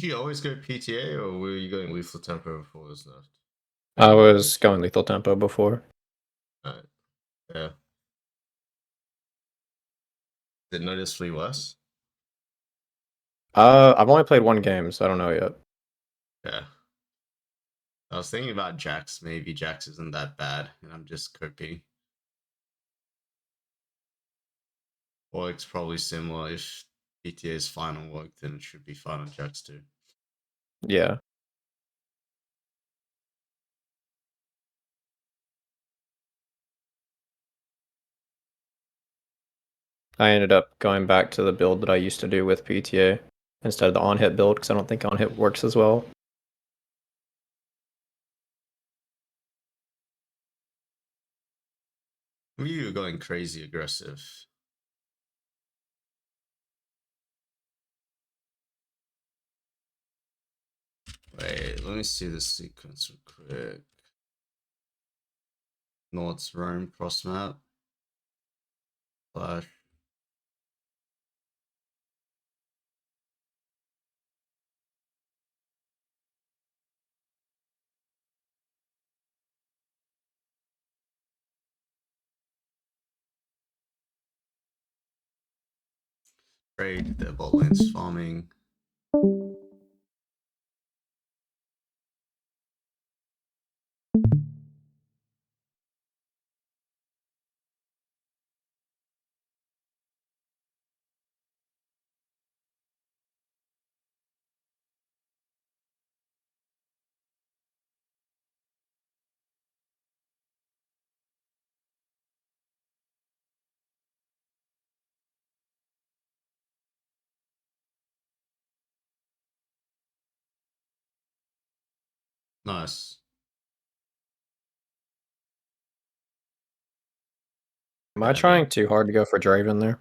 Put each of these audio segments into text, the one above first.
you always go PTA or were you going lethal tempo before this nerfed? I was going lethal tempo before. Alright. Yeah. Did it noticeably worse? I've only played one game, so I don't know yet. Yeah. I was thinking about Jax. Maybe Jax isn't that bad, and I'm just coping. Warwick's probably similar. If PTA is fine on Warwick, then it should be fine on Jax too. Yeah. I ended up going back to the build that I used to do with PTA instead of the on-hit build because I don't think on-hit works as well. You were going crazy aggressive. Wait, let me see this sequence real quick. North's Rome cross map. Flash. Trade, their bot lane's farming. Nice. Am Yeah, I I think trying too hard to go for Draven there?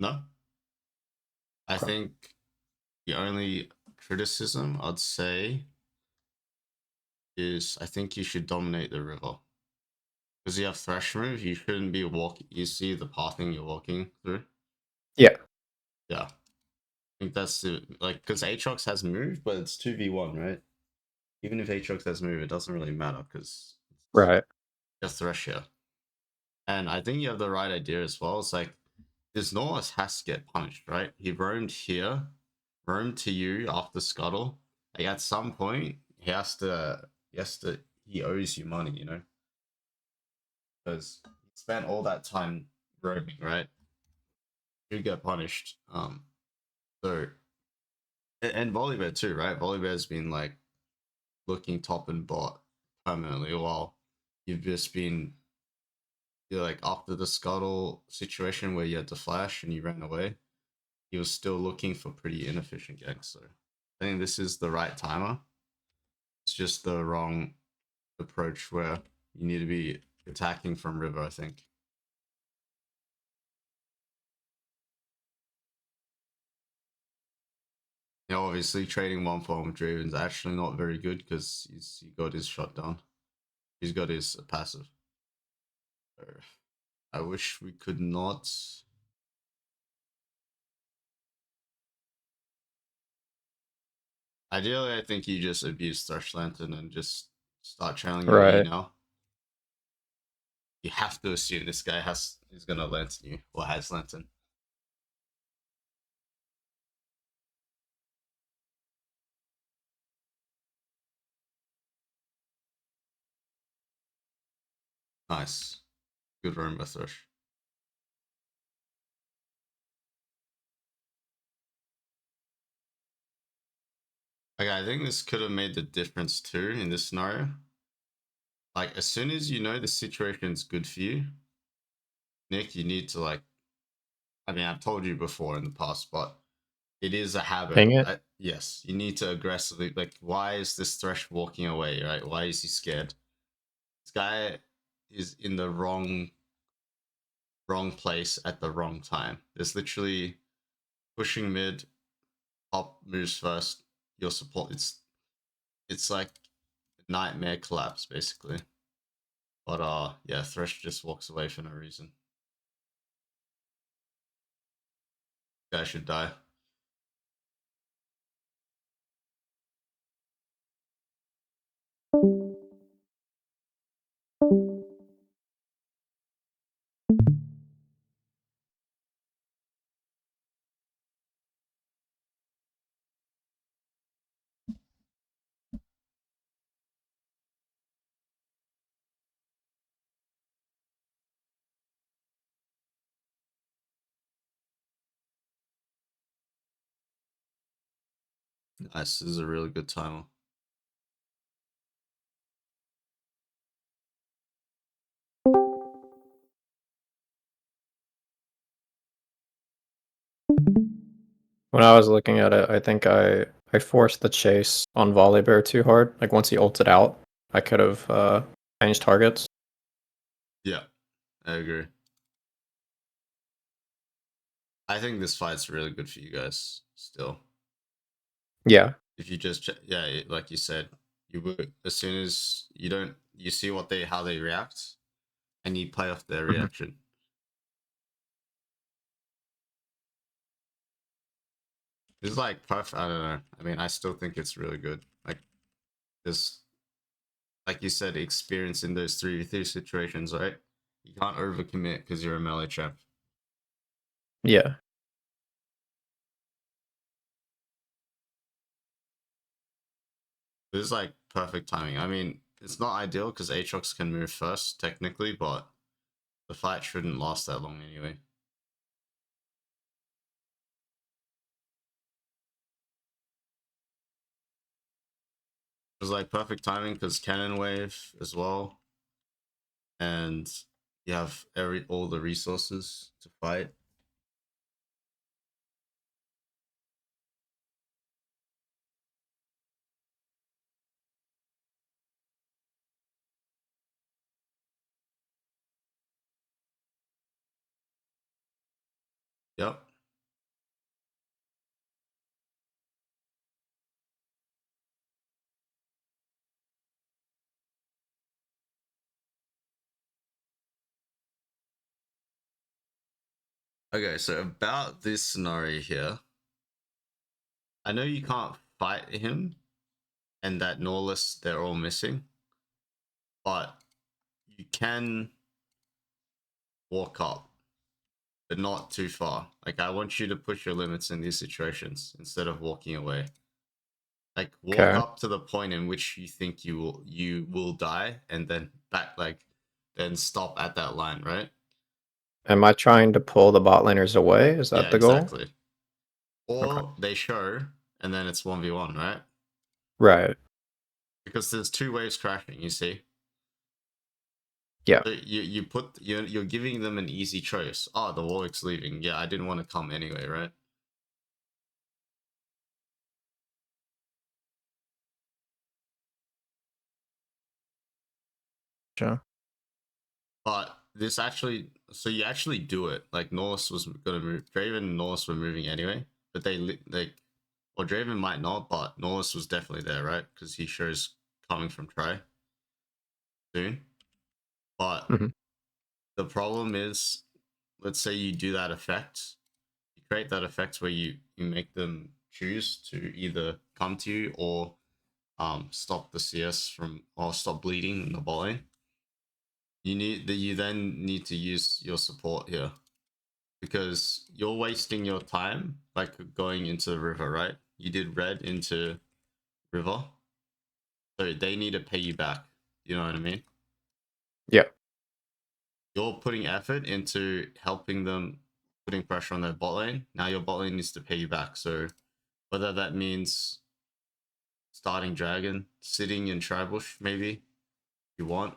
no. I Okay. think the only criticism I'd say is I think you should dominate the river. Because you have Thresh move, you shouldn't be walking. You see the pathing you're walking through? Yeah. Yeah. I think that's the, like, because Aatrox has move, but it's 2v1, right? Even if Aatrox has move, it doesn't really matter because it's Right. just Thresh here. And I think you have the right idea as well. It's like, this Norris has to get punished, right? He roamed here, roamed to you after Scuttle. Like, at some point, he owes you money, you know? Because he spent all that time roaming, right? You get punished. So and Volibear too, right? Volibear's been like looking top and bot permanently while you've just been, you're like, after the Scuttle situation where you had to flash and you ran away, he was still looking for pretty inefficient ganks. So I think this is the right timer. It's just the wrong approach where you need to be attacking from river, I think. You know, obviously trading one form with Draven's actually not very good because he got his shot down. He's got his passive. I wish we could not. Ideally, I think you just abuse Thresh Lantern and just start channeling your E Right. now. You have to assume this guy is gonna lantern you or has lantern. Nice. Good roam by Thresh. Okay, I think this could have made the difference too in this scenario. Like, as soon as you know the situation is good for you, Nick, you need to, like, I mean, I've told you before in the past, but it is a habit. Ping it. Yes, you need to aggressively, like, why is this Thresh walking away, right? Why is he scared? This guy is in the wrong place at the wrong time. There's literally pushing mid, top moves first, your support. It's like a nightmare collapse basically. But yeah, Thresh just walks away for no reason. Guy should die. Nice. This is a really good timer. When I was looking at it, I think I forced the chase on Volibear too hard. Like once he ulted out, I could have changed targets. Yeah, I agree. I think this fight's really good for you guys still. Yeah. If you just like you said, you would as soon as you see how they react, and you play off their Mhm. reaction. It's like perfect. I don't know. I mean, I still think it's really good. Like just like you said, experience in those 3v3 situations, right? You can't overcommit because you're a melee champ. Yeah. This is like perfect timing. I mean, it's not ideal because Aatrox can move first technically, but the fight shouldn't last that long anyway. It was like perfect timing because cannon wave as well, and you have all the resources to fight. Yep. Okay, so about this scenario here, I know you can't fight him, and that Norlis they're all missing, but you can walk up, but not too far. Like I want you to push your limits in these situations instead of walking away. Like walk Okay. up to the point in which you think you will die, and then then stop at that line, right? Am I trying to pull the bot laners away? Is Yeah, that the goal? exactly. Okay. Or they show, and then it's 1v1, right? Right. Because there's two waves crashing, you see. Yeah. So you're giving them an easy choice. Oh, the Warwick's leaving. Yeah, I didn't want to come anyway, right? Sure. But this actually, so you actually do it. Like Norris was gonna move. Draven and Norris were moving anyway, but or Draven might not, but Norris was definitely there, right? Because he shows coming from try soon. But Hmm. the problem is, let's say you do that effect, you create that effect where you make them choose to either come to you or stop the CS from or stop bleeding in the bot lane. You then need to use your support here because you're wasting your time like going into the river, right? You did red into river, so they need to pay you back. You know what I mean? Yeah. You're putting effort into helping them, putting pressure on their bot lane. Now your bot lane needs to pay you back. So whether that means starting dragon, sitting in Tribush, maybe if you want,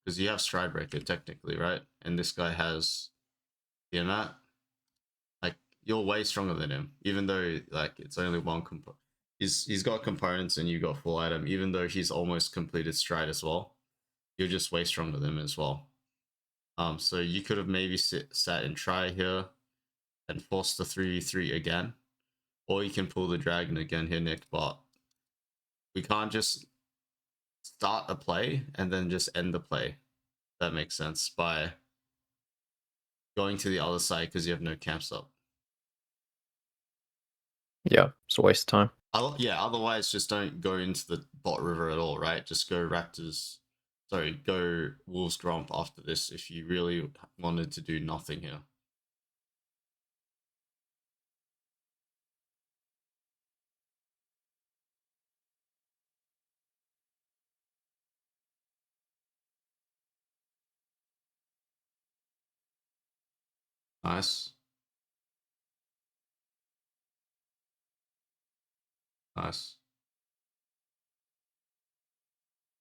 because you have Stridebreaker technically, right? And this guy has Tiamat. Like you're way stronger than him, even though like it's only one component. He's got components and you got full item, even though he's almost completed stride as well. You're just way stronger than him as well. So you could have maybe sat and try here and force the 3v3 again. Or you can pull the dragon again here, Nick, but we can't just start a play and then just end the play. That makes sense by going to the other side because you have no camps up. Yeah. It's a waste of time. Yeah, otherwise just don't go into the bot river at all, right? Just go Raptors. Sorry, go Wolves Gromp after this if you really wanted to do nothing here. Nice. Nice.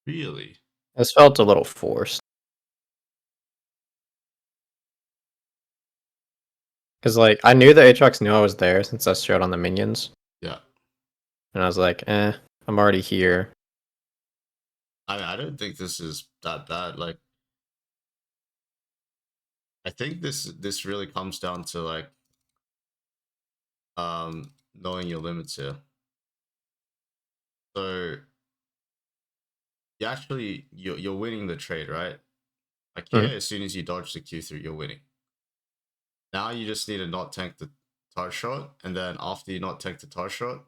Really? This felt a little forced. Because, like, I knew the Aatrox knew I was there since I strode on the minions. Yeah. And I was like, I'm already here. I don't think this is that bad. Like, I think this really comes down to like knowing your limits here. So you actually you're winning the trade, right? Like here, as soon as you dodge the Q3, you're winning. Now you just need to not tank the tar shot, and then after you not tank the tar shot,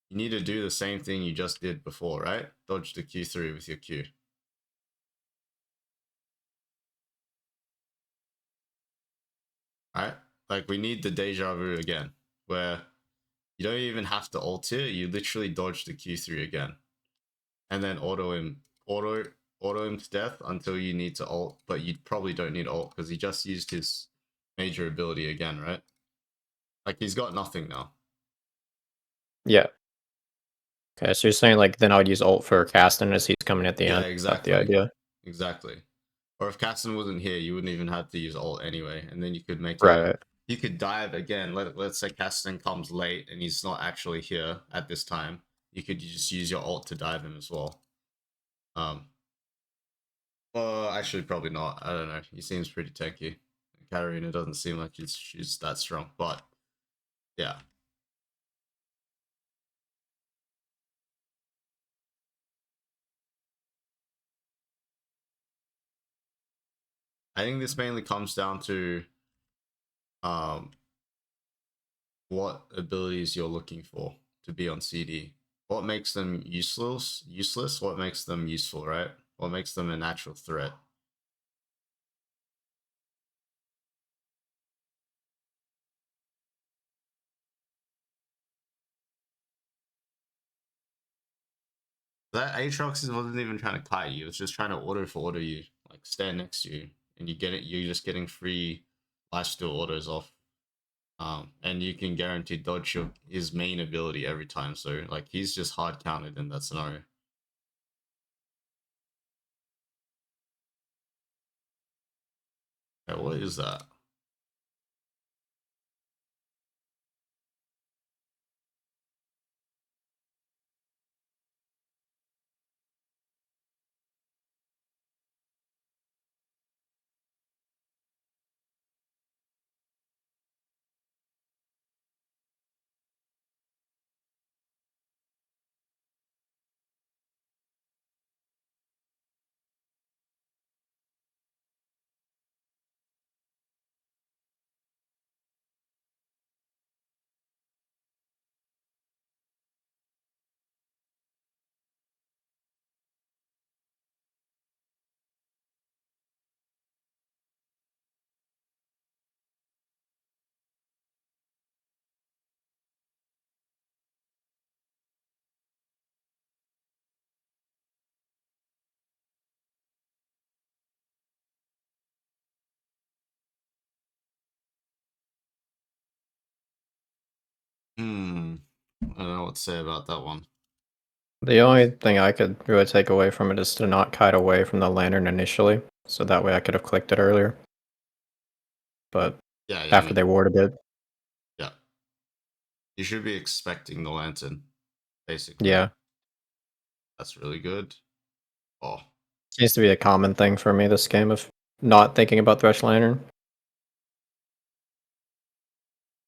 you need to do the same thing you just did before, right? Dodge the Q3 with your Q. Right? Like we need the deja vu again, where you don't even have to ult here, you literally dodge the Q3 again. And then auto him to death until you need to ult, but you probably don't need ult because he just used his major ability again, right? Like he's got nothing now. Yeah. Okay, so you're saying, like, then I would use ult for Caston as he's coming at the Yeah, end? exactly. That's the idea? Exactly. Or if Caston wasn't here, you wouldn't even have to use ult anyway, and then you could make it. Right. You could dive again. Let's say Caston comes late and he's not actually here at this time. You could just use your ult to dive him as well. Well, actually, probably not. I don't know. He seems pretty tanky. Katarina doesn't seem like she's that strong, but yeah. I think this mainly comes down to um what abilities you're looking for to be on CD. What makes them useless? Useless. What makes them useful? Right. What makes them a natural threat? That Aatrox wasn't even trying to kite you. It was just trying to auto for auto you, like stand next to you, and you get it. You're just getting free lifesteal autos off. And you can guarantee dodge his main ability every time. So like he's just hard counted in that scenario. Yeah, what is that? I don't know what to say about that one. The only thing I could really take away from it is to not kite away from the lantern initially, so that way I could have clicked it earlier. But Yeah, after they warded it, yeah. You should be expecting the lantern, basically. yeah, That's really good. Oh, seems to be a common thing for me this game of not thinking about Thresh Lantern.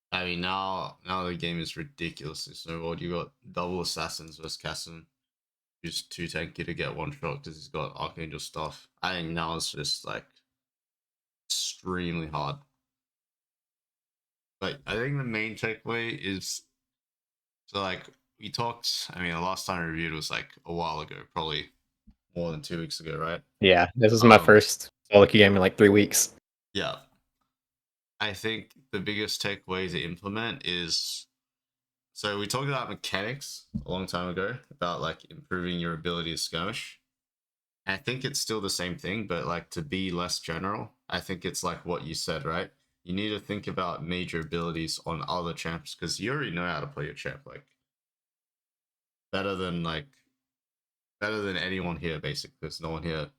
I mean now the game is ridiculously snowballed. You got double assassins versus Casson, who's too tanky to get one shot because he's got Archangel stuff. I think now it's just like extremely hard. Like I think the main takeaway is so like we talked. I mean, the last time I reviewed was like a while ago, probably more than 2 weeks ago, right? Yeah, this is my first solo queue game in like 3 weeks. Yeah, I think the biggest takeaway to implement is so we talked about mechanics a long time ago about like improving your ability to skirmish. I think it's still the same thing, but like to be less general, I think it's like what you said, right? You need to think about major abilities on other champs because you already know how to play your champ. Like better than anyone here basically, because no one here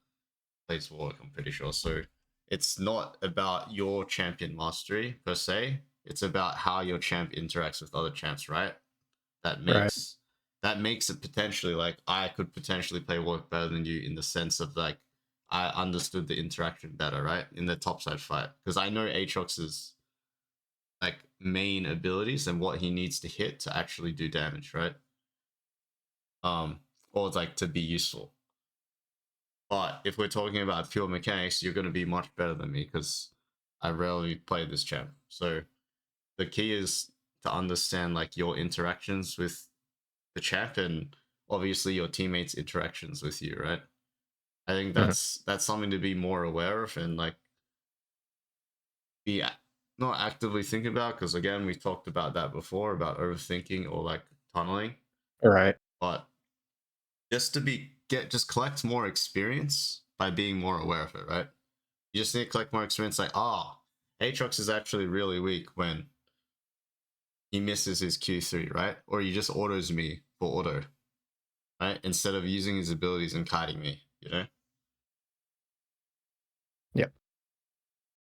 plays Warwick, I'm pretty sure. So it's not about your champion mastery per se. It's about how your champ interacts with other champs, right? That Right. makes that makes it potentially like I could potentially play Warwick better than you in the sense of like I understood the interaction better, right? In the topside fight. Because I know Aatrox's like main abilities and what he needs to hit to actually do damage, right? Or like to be useful. But if we're talking about pure mechanics, you're going to be much better than me because I rarely play this champ. So the key is to understand like your interactions with the champ and obviously your teammates' interactions with you, right? I think Mhm. that's something to be more aware of and like be not actively thinking about because again we talked about that before about overthinking or like tunneling, Right. but just to be just collect more experience by being more aware of it, right? You just need to collect more experience. Like, Aatrox is actually really weak when he misses his Q3, right? Or he just autos me for auto, right? Instead of using his abilities and kiting me, you know?